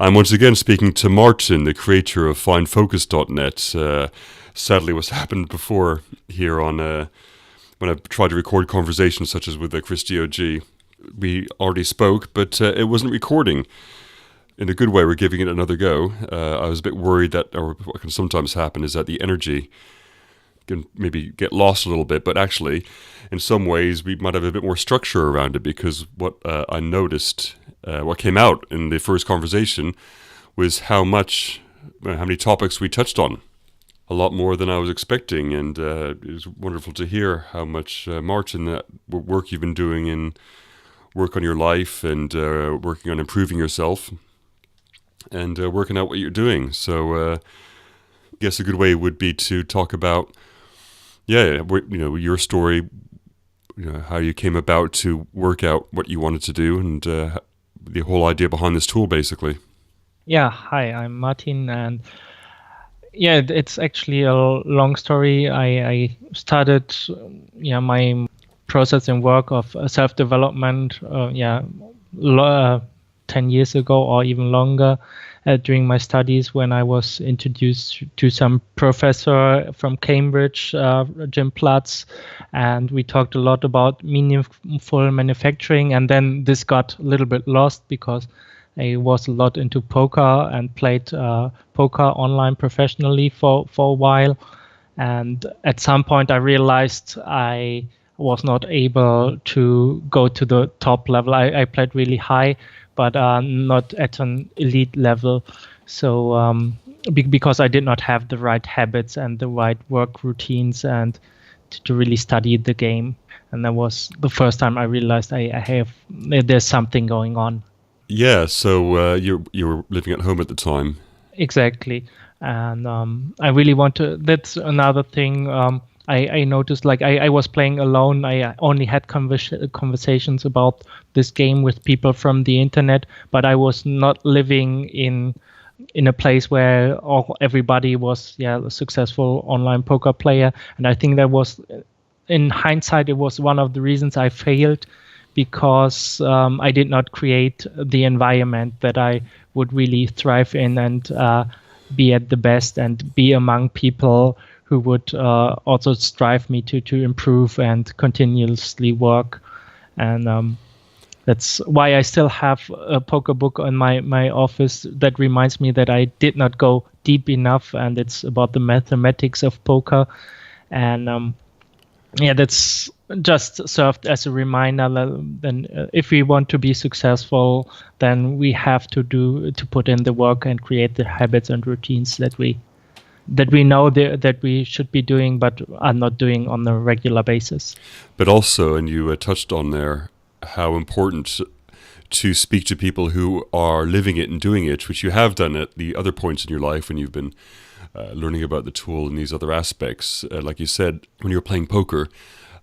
I'm once again speaking to Martin, the creator of FindFocus.net. Sadly, what's happened before here on when I tried to record conversations such as with Christy OG, we already spoke, but it wasn't recording. In a good way, we're giving it another go. I was a bit worried that, or what can sometimes happen, is that the energy can maybe get lost a little bit, but actually, in some ways, we might have a bit more structure around it, because what I noticed, what came out in the first conversation was how many topics we touched on. A lot more than I was expecting, and it was wonderful to hear how much, Martin, that work you've been doing in work on your life and working on improving yourself and working out what you're doing. So I guess a good way would be to talk about, your story, how you came about to work out what you wanted to do, and the whole idea behind this tool, basically. Yeah, hi, I'm Martin, and it's actually a long story. I started, my process and work of self-development, 10 years ago or even longer, during my studies, when I was introduced to some professor from Cambridge, Jim Platz, and we talked a lot about meaningful manufacturing. And then this got a little bit lost because I was a lot into poker and played poker online professionally for a while. And at some point I realized I was not able to go to the top level. I played really high, but not at an elite level. So because I did not have the right habits and the right work routines and to really study the game. And that was the first time I realized there's something going on. Yeah, so you were living at home at the time. Exactly. And I really that's another thing. I noticed, like, I was playing alone. I only had conversations about this game with people from the internet, but I was not living in a place where everybody was a successful online poker player. And I think that was, in hindsight, it was one of the reasons I failed, because I did not create the environment that I would really thrive in and be at the best and be among people who would also strive me to improve and continuously work. And that's why I still have a poker book on my office that reminds me that I did not go deep enough, and it's about the mathematics of poker. And that's just served as a reminder that if we want to be successful, then we have to put in the work and create the habits and routines that we know that we should be doing, but are not doing on a regular basis. But also, and you touched on there, how important to speak to people who are living it and doing it, which you have done at the other points in your life when you've been learning about the tool and these other aspects. Like you said, when you're playing poker,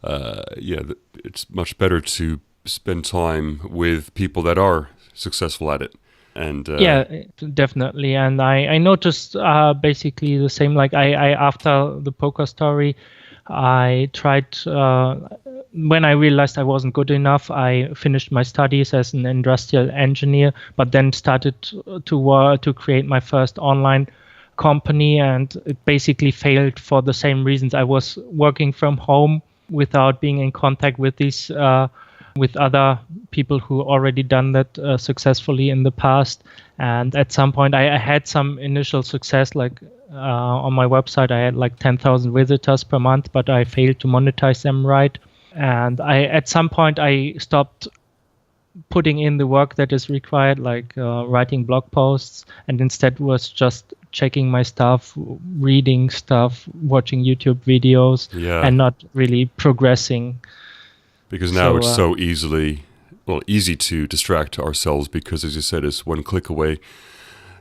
it's much better to spend time with people that are successful at it. And definitely. And I noticed basically the same. Like I after the poker story, I tried, when I realized I wasn't good enough, I finished my studies as an industrial engineer, but then started to create my first online company, and it basically failed for the same reasons. I was working from home without being in contact with these with other people who already done that successfully in the past. And at some point I had some initial success, like on my website I had like 10,000 visitors per month, but I failed to monetize them right. And at some point I stopped putting in the work that is required, like writing blog posts, and instead was just checking my stuff, reading stuff, watching YouTube videos, and not really progressing. Because now it's so easy to distract ourselves, because, as you said, it's one click away.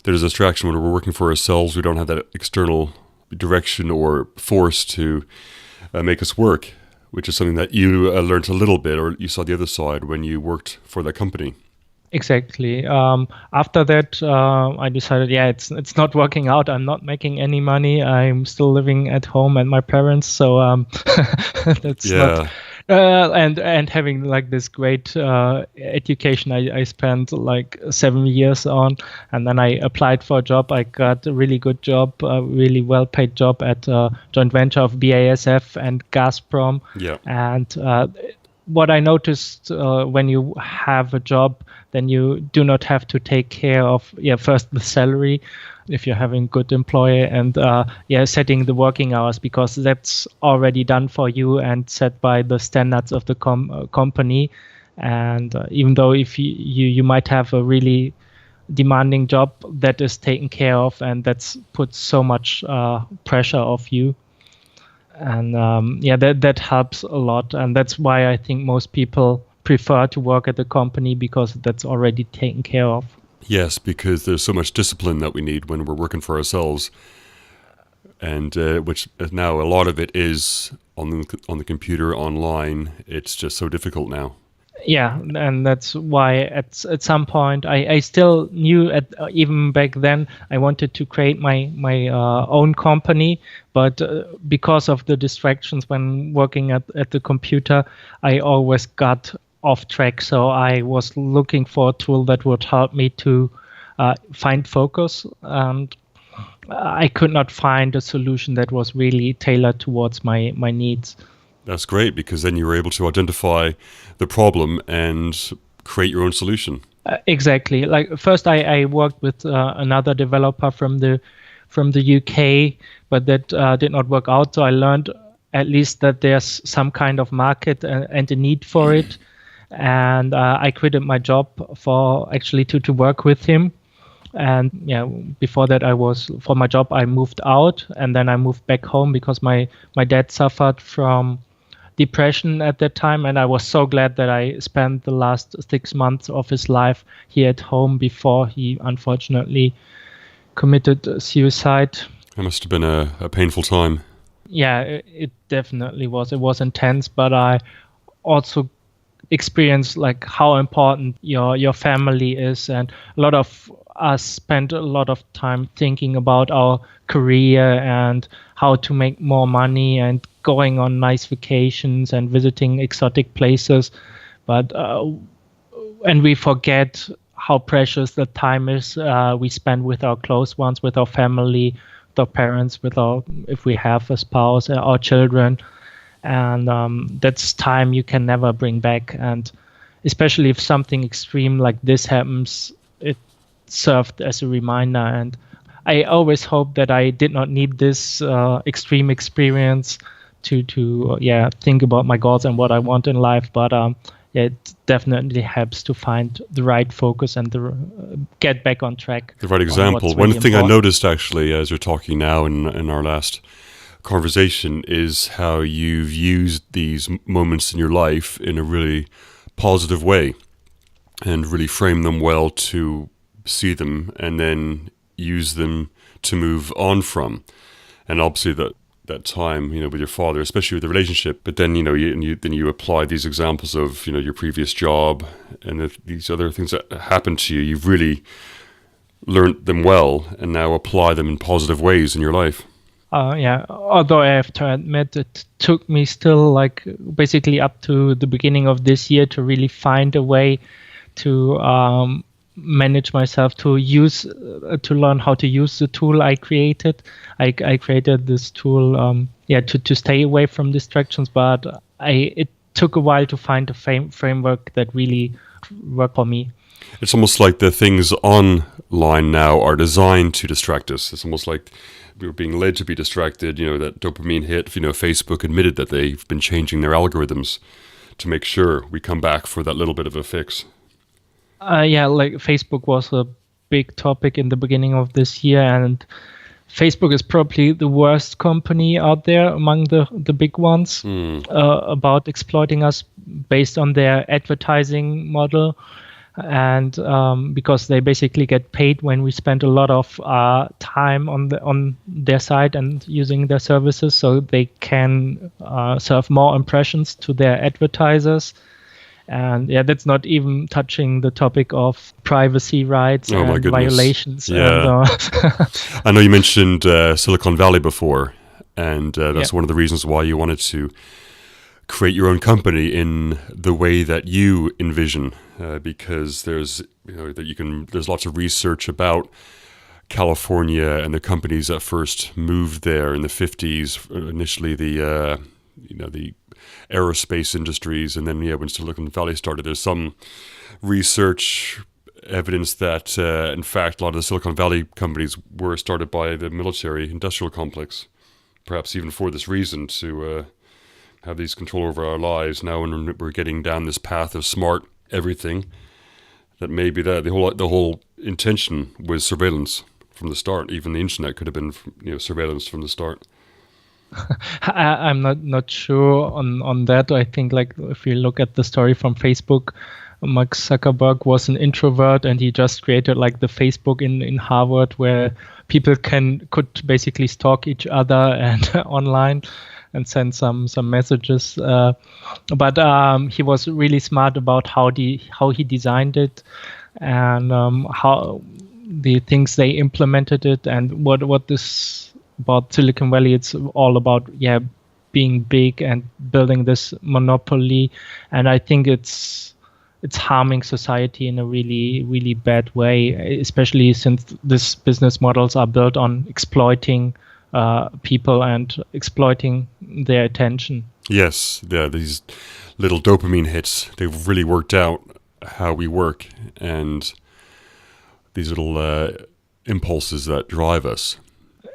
There's a distraction when we're working for ourselves. We don't have that external direction or force to make us work, which is something that you learned a little bit, or you saw the other side when you worked for that company. Exactly. After that, I decided, it's not working out. I'm not making any money. I'm still living at home at my parents, so that's And having like this great education I spent like 7 years on, and then I applied for a job. I got a really good job, a really well paid job at a joint venture of BASF and Gazprom. Yeah. And what I noticed when you have a job, then you do not have to take care of first the salary, if you're having good employer, and setting the working hours, because that's already done for you and set by the standards of the company. And even though if you might have a really demanding job, that is taken care of, and that's puts so much pressure off you. And that helps a lot, and that's why I think most people prefer to work at the company, because that's already taken care of. Yes, because there's so much discipline that we need when we're working for ourselves, and which now a lot of it is on the computer, online. It's just so difficult now. Yeah, and that's why at some point I still knew even back then I wanted to create my own company, but because of the distractions when working at the computer, I always got off track. So I was looking for a tool that would help me to find focus, and I could not find a solution that was really tailored towards my needs. That's great, because then you were able to identify the problem and create your own solution. Exactly. Like first, I worked with another developer from the UK, but that did not work out. So I learned at least that there's some kind of market and a need for it. And I quitted my job for actually to work with him. And before that, for my job, I moved out, and then I moved back home because my dad suffered from depression at that time, and I was so glad that I spent the last 6 months of his life here at home before he unfortunately committed suicide. It must have been a painful time. Yeah, it definitely was. It was intense, but I also experienced like how important your family is, and a lot of us spent a lot of time thinking about our career and how to make more money and going on nice vacations and visiting exotic places, but and we forget how precious the time is we spend with our close ones, with our family, with our parents, if we have a spouse, our children. And that's time you can never bring back. And especially if something extreme like this happens, it served as a reminder. And I always hope that I did not need this extreme experience to think about my goals and what I want in life. But it definitely helps to find the right focus and get back on track. The right example. One thing I noticed actually as you're talking now in our last conversation is how you've used these moments in your life in a really positive way and really frame them well to see them and then use them to move on from. And obviously that time, with your father, especially with the relationship, but then, you apply these examples of, your previous job and these other things that happened to you. You've really learned them well and now apply them in positive ways in your life. Although I have to admit it took me still like basically up to the beginning of this year to really find a way to manage myself, to learn how to use the tool I created. I created this tool to stay away from distractions, but it took a while to find a framework that really worked for me. It's almost like the things online now are designed to distract us. It's almost like we were being led to be distracted, that dopamine hit. Facebook admitted that they've been changing their algorithms to make sure we come back for that little bit of a fix. Like Facebook was a big topic in the beginning of this year, and Facebook is probably the worst company out there among the big ones about exploiting us based on their advertising model. And because they basically get paid when we spend a lot of time on their site and using their services, so they can serve more impressions to their advertisers. And that's not even touching the topic of privacy rights and violations. Yeah. I know you mentioned Silicon Valley before, and that's one of the reasons why you wanted to create your own company in the way that you envision, because there's there's lots of research about California and the companies that first moved there in the 50s. Initially, the aerospace industries, and then when Silicon Valley started, there's some research evidence that in fact a lot of the Silicon Valley companies were started by the military industrial complex, perhaps even for this reason, to have these control over our lives. Now when we're getting down this path of smart everything, that maybe the whole intention was surveillance from the start. Even the internet could have been surveillance from the start. I'm not sure on that. I think like if you look at the story from Facebook, Mark Zuckerberg was an introvert, and he just created like the Facebook in Harvard, where people could basically stalk each other and online and send some messages. But he was really smart about how he designed it, and how the things they implemented it, and what this about Silicon Valley. It's all about being big and building this monopoly, and I think it's harming society in a really, really bad way, especially since these business models are built on exploiting people and exploiting their attention. Yes, these little dopamine hits, they've really worked out how we work, and these little impulses that drive us.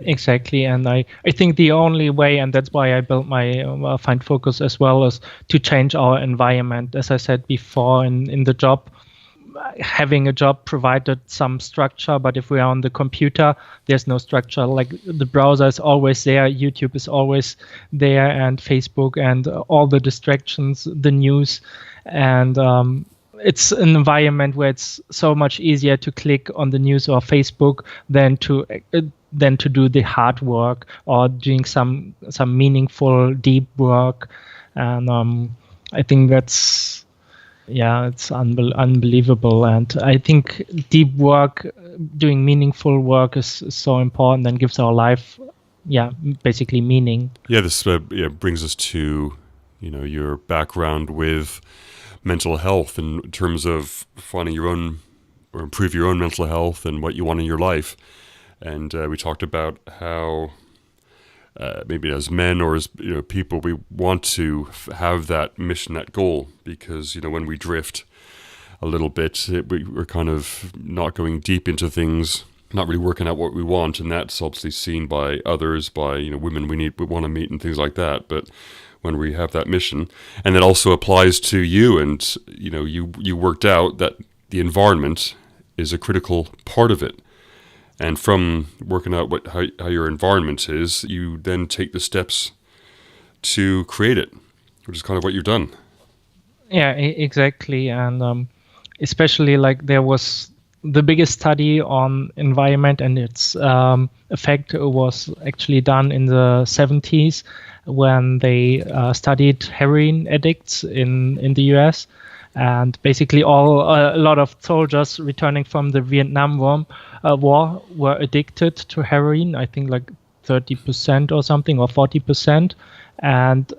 Exactly, and I think the only way, and that's why I built my Find Focus as well, is to change our environment. As I said before, in the job, having a job provided some structure, but if we are on the computer, there's no structure. Like the browser is always there, YouTube is always there, and Facebook, and all the distractions, the news, and it's an environment where it's so much easier to click on the news or Facebook than to do the hard work or doing some meaningful deep work. And I think that's it's unbelievable. And I think deep work, doing meaningful work is so important and gives our life basically meaning. This brings us to your background with mental health in terms of finding your own or improve your own mental health and what you want in your life. And we talked about how maybe as men or as people, we want to have that mission, that goal, because when we drift a little bit, we're kind of not going deep into things, not really working out what we want, and that's obviously seen by others, by women we want to meet and things like that. But when we have that mission, and that also applies to you, and you worked out that the environment is a critical part of it. And from working out how your environment is, you then take the steps to create it, which is kind of what you've done. Yeah, exactly. And especially like there was the biggest study on environment and its effect was actually done in the 70s when they studied heroin addicts in the US. And basically a lot of soldiers returning from the Vietnam War were addicted to heroin, I think like 30% or something, or 40%. And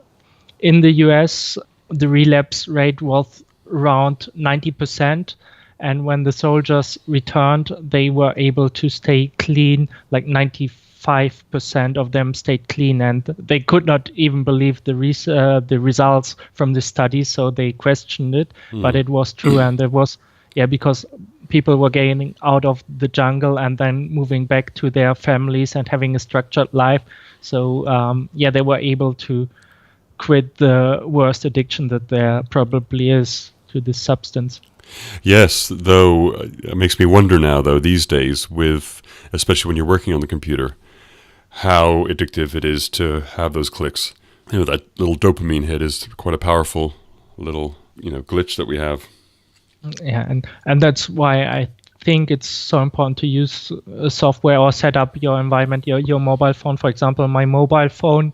in the US, the relapse rate was around 90%. And when the soldiers returned, they were able to stay clean, like 95% of them stayed clean, and they could not even believe the results from the study, so they questioned it. But it was true, and it was because people were getting out of the jungle and then moving back to their families and having a structured life. So they were able to quit the worst addiction that there probably is to this substance. Yes, though it makes me wonder now, though, these days, especially when you're working on the computer, how addictive it is to have those clicks. That little dopamine hit is quite a powerful little, glitch that we have. Yeah, and that's why I think it's so important to use software or set up your environment, your mobile phone. For example, my mobile phone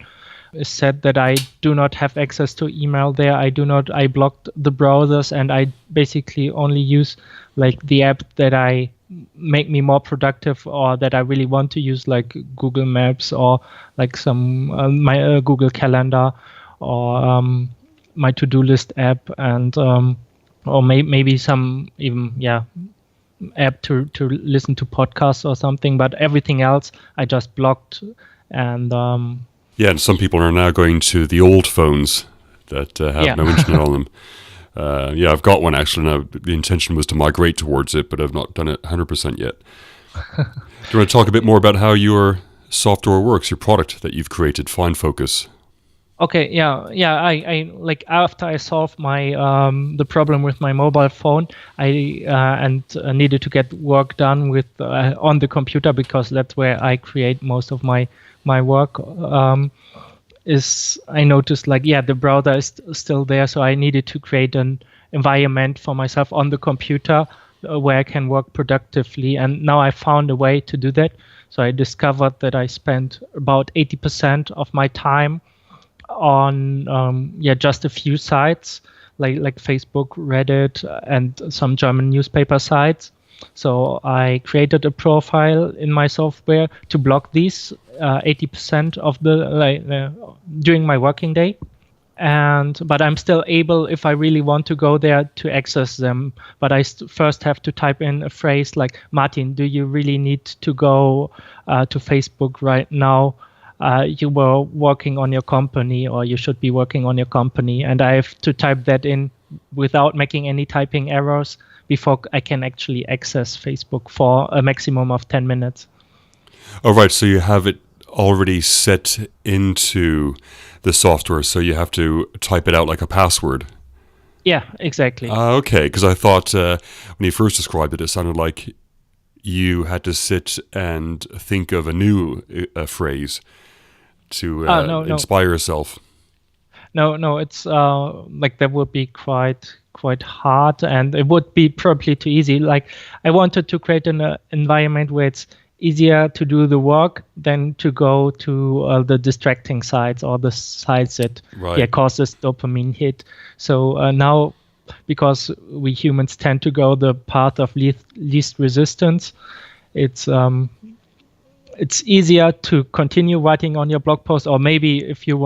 is set that I do not have access to email there. I blocked the browsers, and I basically only use like the app that I make me more productive or that I really want to use, like Google Maps or like some my Google Calendar or my to-do list app, and or maybe some even app to listen to podcasts or something. But everything else I just blocked. And yeah, and some people are now going to the old phones that have no internet on them. Yeah, I've got one actually. Now the intention was to migrate towards it, but I've not done it 100% yet. Do you want to talk a bit more about how your software works, your product that you've created, Find Focus? Okay, I like after I solved my the problem with my mobile phone, I needed to get work done with on the computer, because that's where I create most of my work. I noticed like the browser is still there, so I needed to create an environment for myself on the computer where I can work productively, and now I found a way to do that. So I discovered that I spent about 80% of my time on just a few sites like Facebook, Reddit, and some German newspaper sites. So I created a profile in my software to block these 80% of the during my working day. But I'm still able, if I really want to go there, to access them. But I first have to type in a phrase like, Martin, do you really need to go to Facebook right now? You were working on your company, or you should be working on your company. And I have to type that in without making any typing errors before I can actually access Facebook for a maximum of 10 minutes. Oh, right. So you have it already set into the software, so you have to type it out like a password. Yeah, exactly. Okay, because I thought when you first described it, it sounded like you had to sit and think of a new phrase to inspire yourself. No, it's like that would be quite hard, and it would be probably too easy. Like I wanted to create an environment where it's easier to do the work than to go to the distracting sites or the sites that causes dopamine hit. So now, because we humans tend to go the path of least resistance, it's easier to continue writing on your blog post, or maybe if you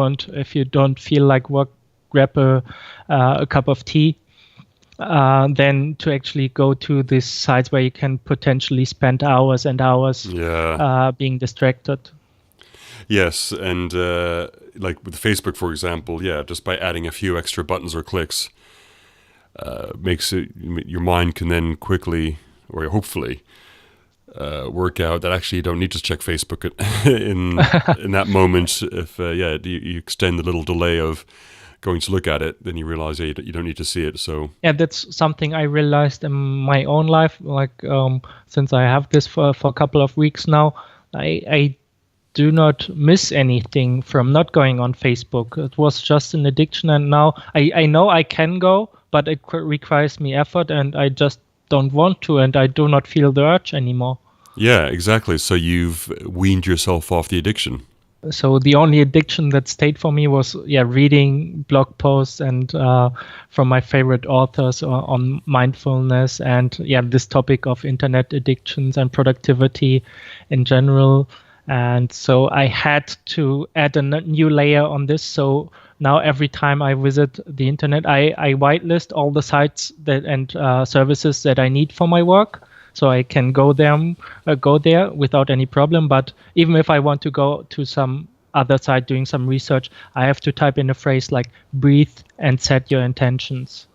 don't feel like work, grab a cup of tea, then to actually go to these sites where you can potentially spend hours and hours being distracted. Yes, and like with Facebook, for example, just by adding a few extra buttons or clicks, makes it your mind can then quickly, or hopefully, work out that actually you don't need to check Facebook in that moment. If you extend the little delay of going to look at it, then you realize you don't need to see it. So that's something I realized in my own life. Like since I have this for a couple of weeks now, I do not miss anything from not going on Facebook. It was just an addiction, and now I know I can go, but it requires me effort, and I just don't want to, and I do not feel the urge anymore. Yeah, exactly. So you've weaned yourself off the addiction. So the only addiction that stayed for me was reading blog posts and from my favorite authors on mindfulness and this topic of internet addictions and productivity in general. And so I had to add a new layer on this. So now every time I visit the internet, I whitelist all the sites and services that I need for my work. So I can go there without any problem. But even if I want to go to some other site doing some research, I have to type in a phrase like breathe and set your intentions.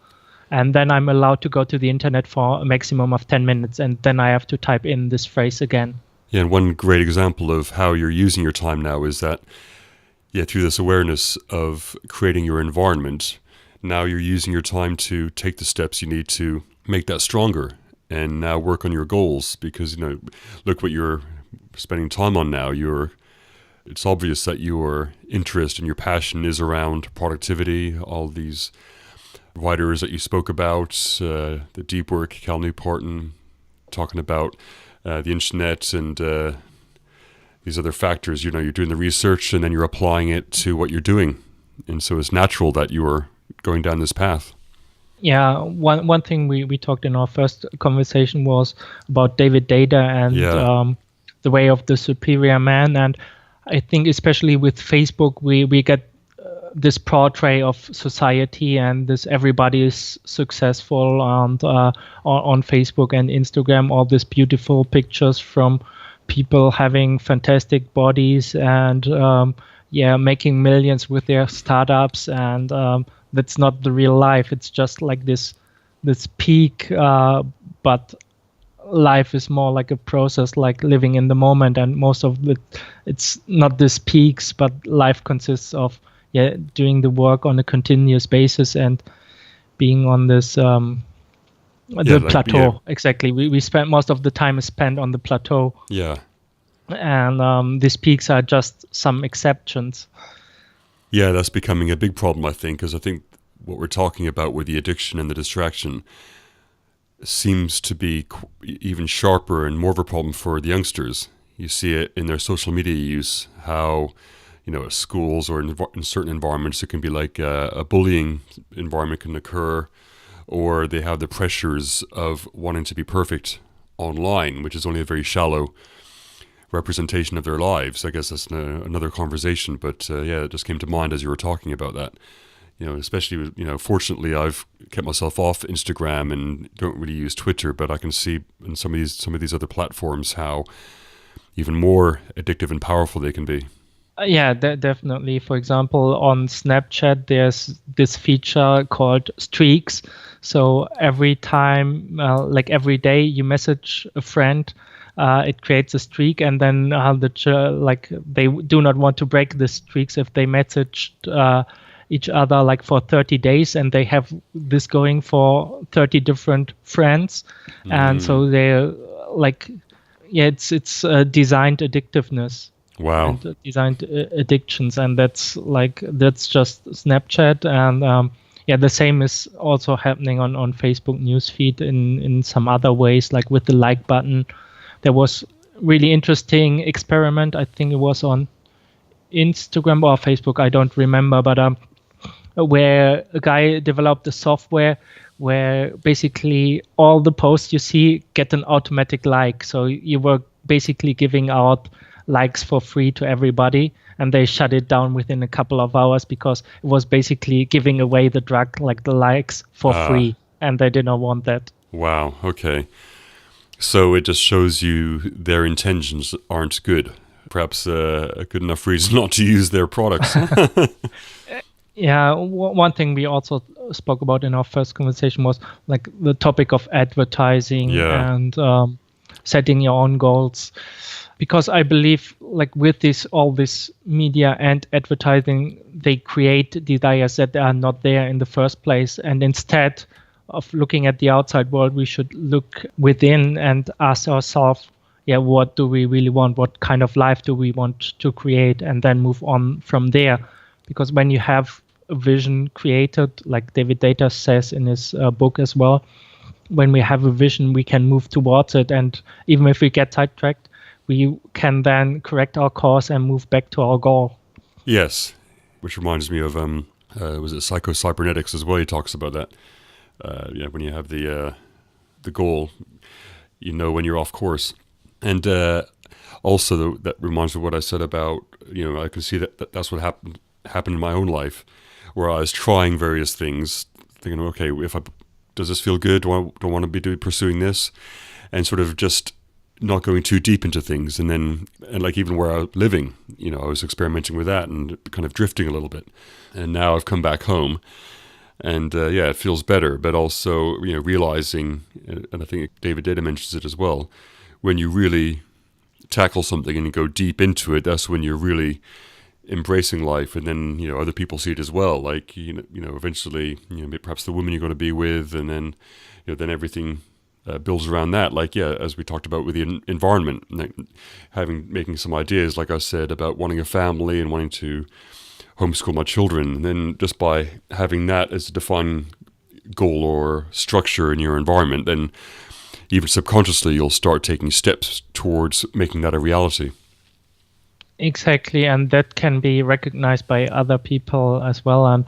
And then I'm allowed to go to the internet for a maximum of 10 minutes. And then I have to type in this phrase again. Yeah, and one great example of how you're using your time now is that, through this awareness of creating your environment, now you're using your time to take the steps you need to make that stronger. And now work on your goals, because look what you're spending time on now. It's obvious that your interest and your passion is around productivity. All these writers that you spoke about, the deep work, Cal Newporton, talking about the internet and these other factors. You're doing the research and then you're applying it to what you're doing, and so it's natural that you are going down this path. Yeah, one thing we talked in our first conversation was about David Data and the way of the superior man. And I think especially with Facebook, we get this portrait of society, and this everybody is successful, and on Facebook and Instagram, all these beautiful pictures from people having fantastic bodies and making millions with their startups, and that's not the real life. It's just like this peak, but life is more like a process, like living in the moment, and most of it's not this peaks, but life consists of doing the work on a continuous basis and being on this plateau. Exactly, we spend most of the time is spent on the plateau, and these peaks are just some exceptions. That's becoming a big problem, I think, because I think what we're talking about with the addiction and the distraction seems to be even sharper and more of a problem for the youngsters. You see it in their social media use, how, at schools or in certain environments, it can be like a bullying environment can occur, or they have the pressures of wanting to be perfect online, which is only a very shallow representation of their lives. I guess that's another conversation, but it just came to mind as you were talking about that. Especially, fortunately, I've kept myself off Instagram and don't really use Twitter, but I can see in some of these other platforms how even more addictive and powerful they can be. Definitely. For example, on Snapchat, there's this feature called streaks. So every time, like every day, you message a friend, it creates a streak, and then they do not want to break the streaks if they messaged each other like for 30 days, and they have this going for 30 different friends. And so they're like, it's designed addictiveness. Wow. And designed addictions, and that's just Snapchat. And the same is also happening on Facebook newsfeed in some other ways, like with the like button. There was really interesting experiment, I think it was on Instagram or Facebook, I don't remember, but where a guy developed a software where basically all the posts you see get an automatic like. So you were basically giving out likes for free to everybody, and they shut it down within a couple of hours because it was basically giving away the drug, like the likes, for free, and they did not want that. Wow, okay. So it just shows you their intentions aren't good. Perhaps a good enough reason not to use their products. One thing we also spoke about in our first conversation was like the topic of advertising and setting your own goals. Because I believe like with all this media and advertising, they create desires that are not there in the first place. And instead of looking at the outside world, we should look within and ask ourselves, what do we really want? What kind of life do we want to create? And then move on from there. Because when you have a vision created, like David Data says in his book as well, when we have a vision, we can move towards it. And even if we get sidetracked, we can then correct our course and move back to our goal. Yes, which reminds me of, was it Psycho-Cybernetics as well? He talks about that. When you have the goal, when you're off course. And also that reminds me of what I said about, I can see that's what happened in my own life, where I was trying various things, thinking, okay, does this feel good? Do I want to be pursuing this? And sort of just not going too deep into things. And like even where I was living, I was experimenting with that and kind of drifting a little bit. And now I've come back home, and it feels better. But also, realizing, and I think David Data mentions it as well, when you really tackle something and you go deep into it, that's when you're really embracing life. And then other people see it as well, like eventually perhaps the woman you're going to be with, and then then everything builds around that, like as we talked about with the environment, like making some ideas, like I said, about wanting a family and wanting to homeschool my children. And then just by having that as a defining goal or structure in your environment, then even subconsciously you'll start taking steps towards making that a reality. Exactly, and that can be recognized by other people as well. And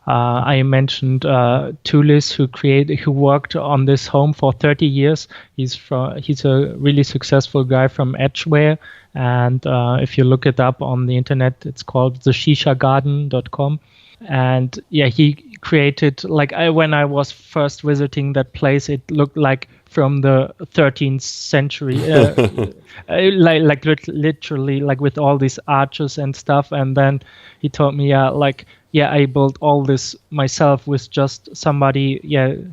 I mentioned Tulis, who worked on this home for 30 years. He's a really successful guy from Edgware, and if you look it up on the internet, it's called theshishagarden.com. And yeah, he created, like, when I was first visiting that place, it looked like from the 13th century, literally, like with all these arches and stuff. And then he told me, I built all this myself with just somebody,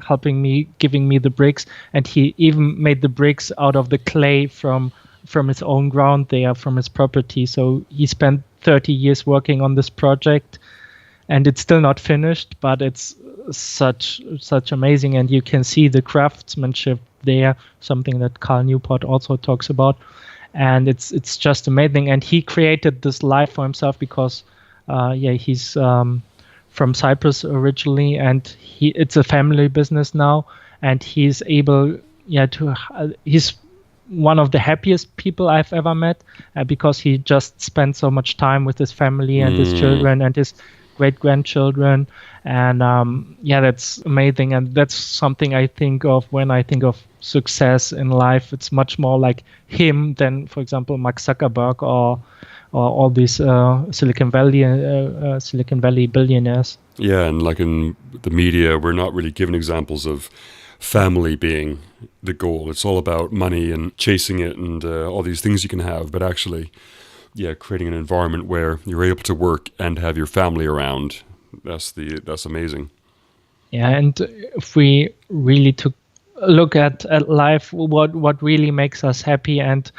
helping me, giving me the bricks. And he even made the bricks out of the clay from his own ground there, from his property. So he spent 30 years working on this project, and it's still not finished, but it's such amazing. And you can see the craftsmanship there, something that Carl Newport also talks about. And it's just amazing. And he created this life for himself because he's from Cyprus originally, and it's a family business now, and he's able he's one of the happiest people I've ever met, because he just spent so much time with his family and his children and his great-grandchildren. And that's amazing. And that's something I think of when I think of success in life. It's much more like him than, for example, Mark Zuckerberg or all these Silicon Valley billionaires. Yeah, and like in the media, we're not really given examples of family being the goal. It's all about money and chasing it and all these things you can have. But actually, creating an environment where you're able to work and have your family around, that's amazing. Yeah, and if we really took a look at life, what really makes us happy and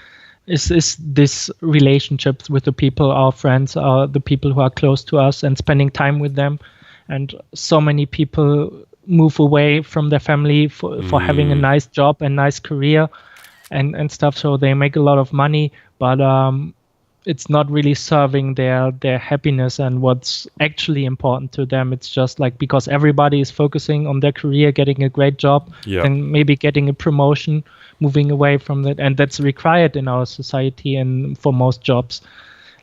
is this relationships with the people, our friends, the people who are close to us, and spending time with them. And so many people move away from their family for having a nice job and nice career and stuff. So they make a lot of money, but it's not really serving their happiness and what's actually important to them. It's just like, because everybody is focusing on their career, getting a great job, and maybe getting a promotion, moving away from that. And that's required in our society and for most jobs.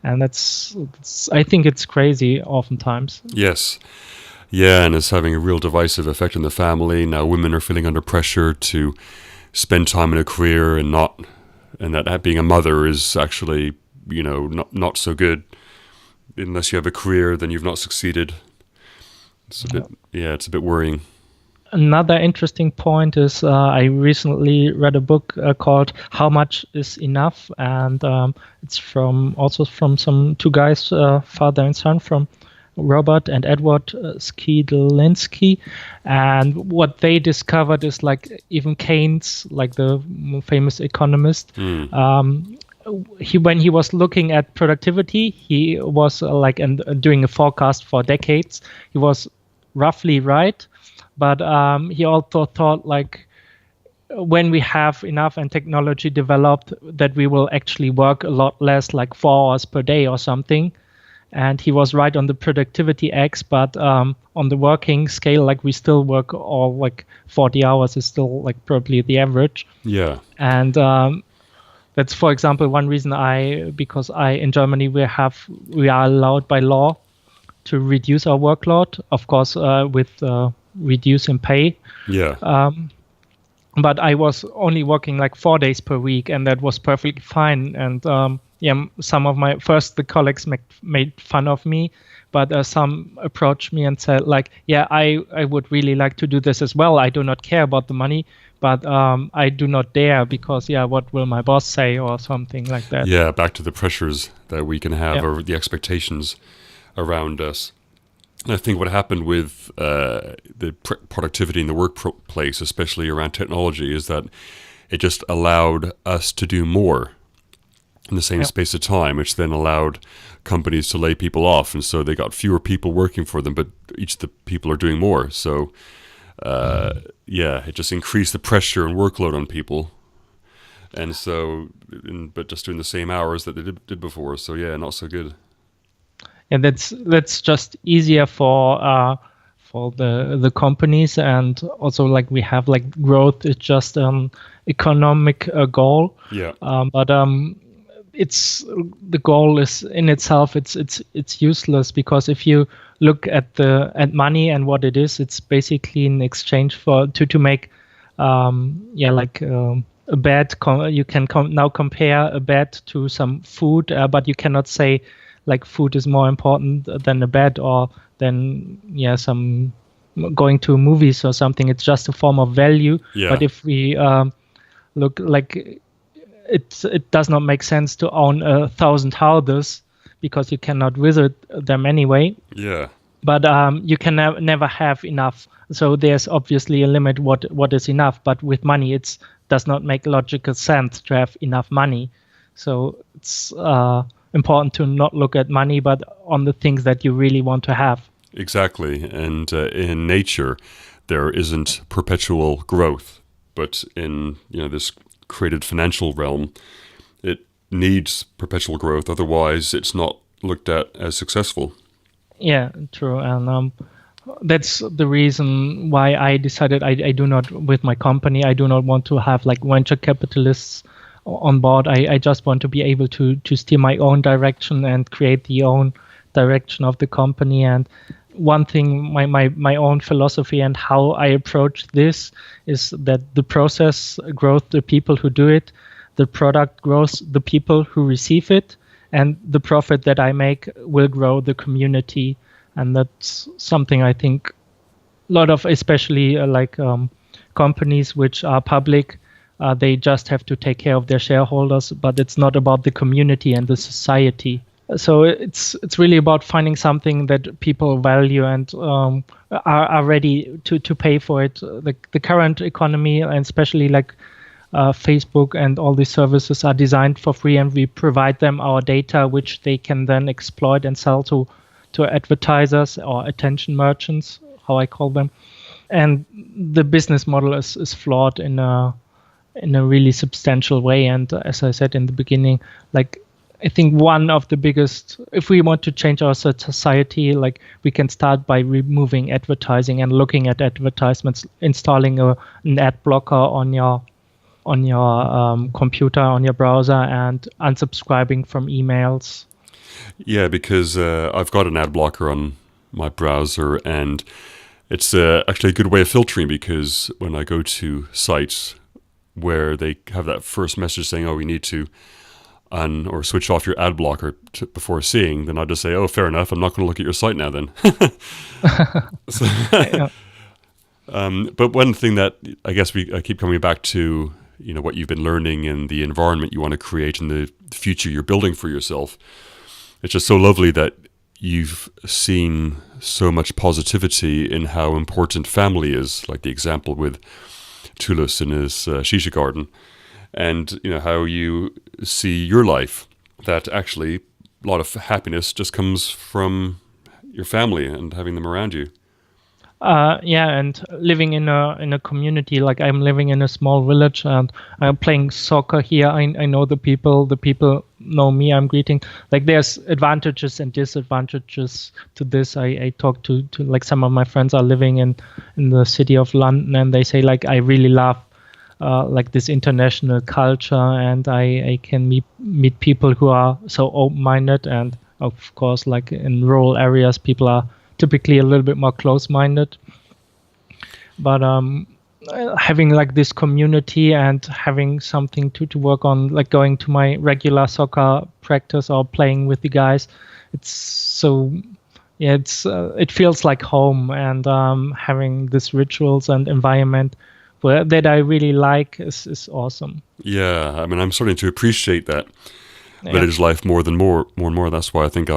And I think it's crazy oftentimes. Yes. Yeah, and it's having a real divisive effect on the family. Now women are feeling under pressure to spend time in a career and that being a mother is actually, not so good. Unless you have a career, then you've not succeeded. It's a bit worrying. Another interesting point is I recently read a book called How Much is Enough? And it's from some two guys, father and son, from Robert and Edward Skidelinsky. And what they discovered is, like, even Keynes, like the famous economist, when he was looking at productivity, he was doing a forecast for decades. He was roughly right, but he also thought, like, when we have enough and technology developed, that we will actually work a lot less, like 4 hours per day or something. And he was right on the productivity X, but on the working scale, like, we still work all like 40 hours is still like probably the average. Yeah. And that's, for example, one reason because in Germany we are allowed by law to reduce our workload, of course, with reducing pay. Yeah. But I was only working like 4 days per week, and that was perfectly fine. And some of the colleagues made fun of me, but some approached me and said, like, I would really like to do this as well. I do not care about the money, but I do not dare because, what will my boss say or something like that. Yeah, back to the pressures that we can have or the expectations around us. And I think what happened with the productivity in the workplace, especially around technology, is that it just allowed us to do more in the same space of time, which then allowed companies to lay people off. And so they got fewer people working for them, but each of the people are doing more. So, it just increased the pressure and workload on people. And so, but just doing the same hours that they did before. So, not so good. And that's just easier for the companies, and also, like, we have, like, growth is just economic goal. Yeah. But it's the goal is in itself it's useless, because if you look at money and what it is, it's basically in exchange for to make a bed. You can now compare a bed to some food, but you cannot say like food is more important than a bed, or than some going to movies or something. It's just a form of value. Yeah. But if we look like it does not make sense to own 1,000 houses, because you cannot visit them anyway. Yeah. But you can never have enough. So there's obviously a limit what is enough. But with money, it does not make logical sense to have enough money. So it's important to not look at money, but on the things that you really want to have. Exactly. And in nature, there isn't perpetual growth. But in this created financial realm, it needs perpetual growth. Otherwise, it's not looked at as successful. Yeah, true. And that's the reason why I decided I do not, with my company, I do not want to have like venture capitalists on board. I just want to be able to steer my own direction and create the own direction of the company. And one thing, my own philosophy and how I approach this is that the process grows the people who do it, the product grows the people who receive it, and the profit that I make will grow the community. And that's something I think a lot of, especially companies which are public, they just have to take care of their shareholders, but it's not about the community and the society. So it's really about finding something that people value and are ready to pay for it. Like the current economy, and especially Facebook and all these services, are designed for free, and we provide them our data, which they can then exploit and sell to advertisers or attention merchants, how I call them. And the business model is flawed in a really substantial way. And as I said in the beginning, I think one of the biggest, if we want to change our society, we can start by removing advertising and looking at advertisements, installing an ad blocker on your computer, on your browser, and unsubscribing from emails. Yeah, because I've got an ad blocker on my browser, and it's actually a good way of filtering, because when I go to sites where they have that first message saying, oh, we need to or switch off your ad blocker before seeing, then I just say, oh, fair enough, I'm not going to look at your site now then. But one thing that I guess I keep coming back to, what you've been learning and the environment you want to create and the future you're building for yourself. It's just so lovely that you've seen so much positivity in how important family is, like the example with Tulus in his shisha garden, and how you see your life, that actually a lot of happiness just comes from your family and having them around you. And living in a community, like I'm living in a small village, and I'm playing soccer here. I know the people know me. I'm greeting. There's advantages and disadvantages to this. I talk to some of my friends are living in the city of London, and they say I really love this international culture, and I can meet people who are so open-minded. And of course, in rural areas, people are typically a little bit more close-minded. But having this community and having something to work on, going to my regular soccer practice or playing with the guys, it feels like home. And having these rituals and environment that I really like is awesome. Yeah, I mean, I'm starting to appreciate that village life more and more. That's why I think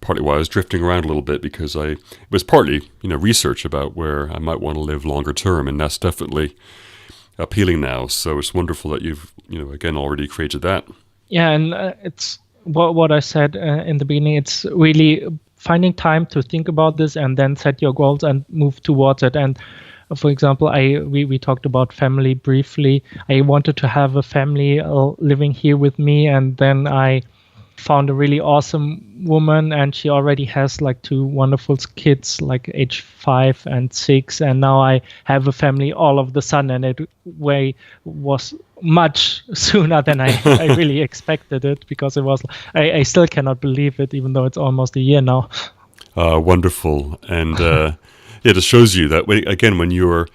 partly why I was drifting around a little bit, because it was partly, research about where I might want to live longer term, and that's definitely appealing now. So it's wonderful that you've, again, already created that. Yeah, and it's what I said in the beginning. It's really finding time to think about this and then set your goals and move towards it. And for example, we talked about family briefly. I wanted to have a family living here with me, and then I found a really awesome woman, and she already has like 2 wonderful kids, like age 5 and 6, and now I have a family all of the sudden, and it was much sooner than I really expected it, because it was I still cannot believe it, even though it's almost a year now. Wonderful. And it just shows you that again, when you're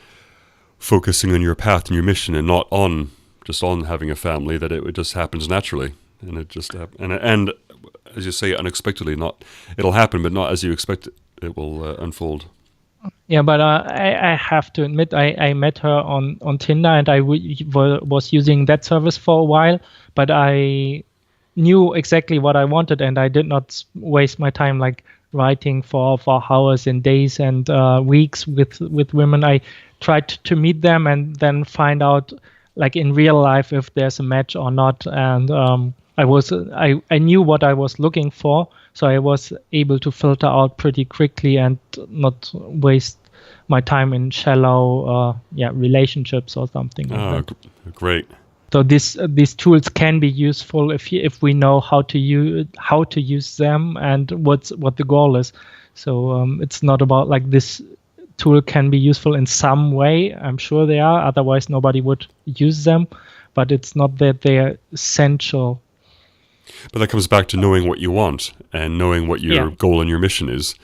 focusing on your path and your mission and not on just on having a family, that it just happens naturally. And it just and as you say, unexpectedly. Not it'll happen, but not as you expect it will unfold. Yeah, but I have to admit, I met her on Tinder, and I was using that service for a while, but I knew exactly what I wanted, and I did not waste my time like writing for hours and days and weeks with women. I tried to meet them and then find out like in real life if there's a match or not, and I knew what I was looking for, so I was able to filter out pretty quickly and not waste my time in shallow relationships or something like that. Great. So these tools can be useful if we know how to use them and what the goal is. So it's not about like this tool can be useful in some way. I'm sure they are. Otherwise, nobody would use them. But it's not that they're essential. But that comes back to knowing what you want and knowing what your goal and your mission is.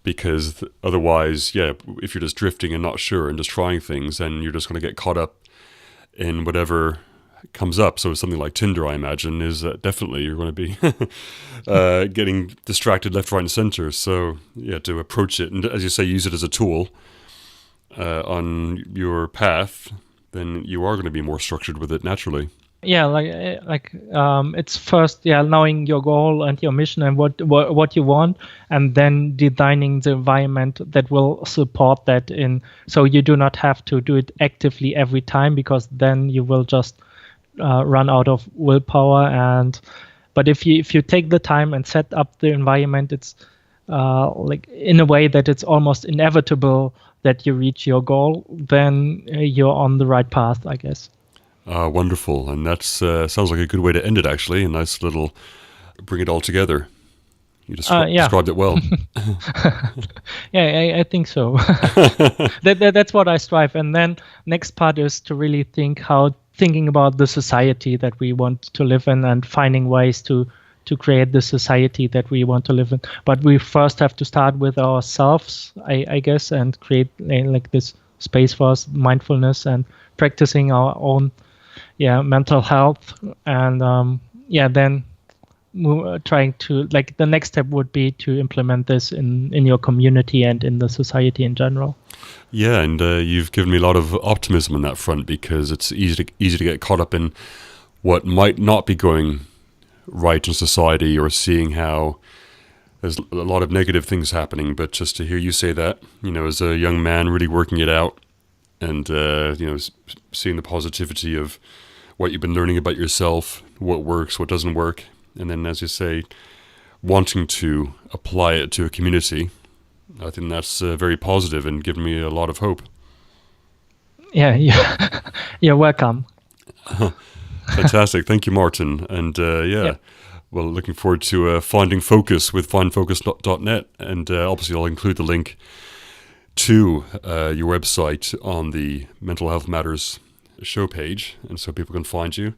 Because otherwise, if you're just drifting and not sure and just trying things, then you're just going to get caught up in whatever comes up. So something like Tinder, I imagine, is definitely you're going to be getting distracted left, right, and center. So to approach it and, as you say, use it as a tool on your path, then you are going to be more structured with it naturally. Yeah, it's first knowing your goal and your mission and what you want, and then designing the environment that will support that. So you do not have to do it actively every time, because then you will just run out of willpower. But if you take the time and set up the environment, it's like in a way that it's almost inevitable that you reach your goal, then you're on the right path, I guess. Wonderful. And that sounds like a good way to end it, actually. A nice little bring it all together. You described it well. I think so. That's what I strive. And then next part is to really thinking about the society that we want to live in and finding ways to create the society that we want to live in. But we first have to start with ourselves, I guess, and create like this space for us, mindfulness, and practicing our own mental health. And then trying to, like, the next step would be to implement this in your community and in the society in general. Yeah, and you've given me a lot of optimism on that front, because it's easy to get caught up in what might not be going right in society, or seeing how there's a lot of negative things happening. But just to hear you say that, as a young man really working it out, and seeing the positivity of what you've been learning about yourself, what works, what doesn't work, and then, as you say, wanting to apply it to a community, I think that's very positive and given me a lot of hope. Yeah, you're welcome. Fantastic. Thank you, Martin. And well, looking forward to finding focus with findfocus.net. And obviously I'll include the link to your website on the Mental Health Matters show page, and so people can find you.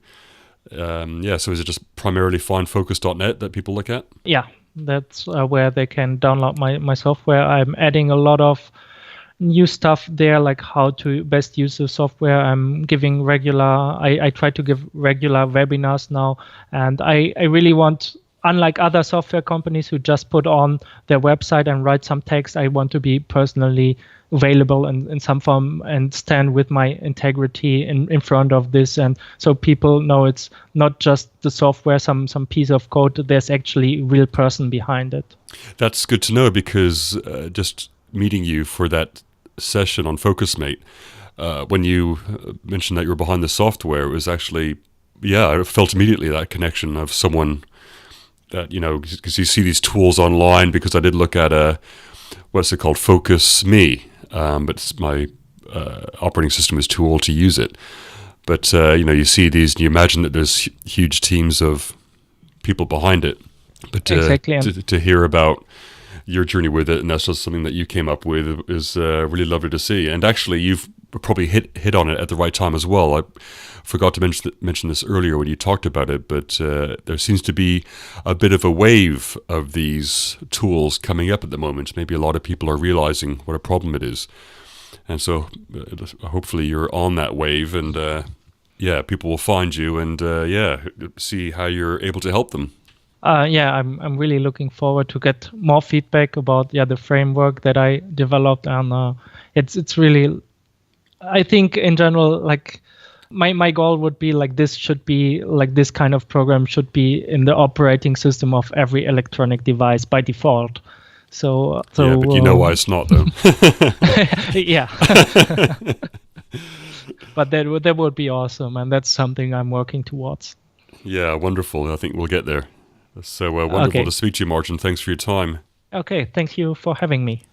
So is it just primarily findfocus.net that people look at? Yeah, that's where they can download my software. I'm adding a lot of new stuff there, like how to best use the software. I'm giving I try to give regular webinars now, and I really want, unlike other software companies who just put on their website and write some text, I want to be personally available in some form and stand with my integrity in front of this. And so people know it's not just the software, some piece of code, there's actually a real person behind it. That's good to know, because just meeting you for that session on FocusMate, when you mentioned that you were behind the software, it was actually, I felt immediately that connection of someone that, because you see these tools online, because I did look at what's it called, Focus Me, but my operating system is too old to use it. But, you see these, and you imagine that there's huge teams of people behind it. But Exactly. to hear about your journey with it, and that's just something that you came up with, is really lovely to see. And actually, you've probably hit on it at the right time as well. I forgot to mention this earlier when you talked about it, but there seems to be a bit of a wave of these tools coming up at the moment. Maybe a lot of people are realizing what a problem it is, and so hopefully you're on that wave, and people will find you and see how you're able to help them. I'm really looking forward to get more feedback about the framework that I developed, and it's really, I think in general, like my goal would be like this should be like this kind of program should be in the operating system of every electronic device by default. So yeah, but you know why it's not, though. Yeah. But that would be awesome, and that's something I'm working towards. Yeah, wonderful. I think we'll get there. So wonderful to speak to you, Martin. Thanks for your time. Okay, thank you for having me.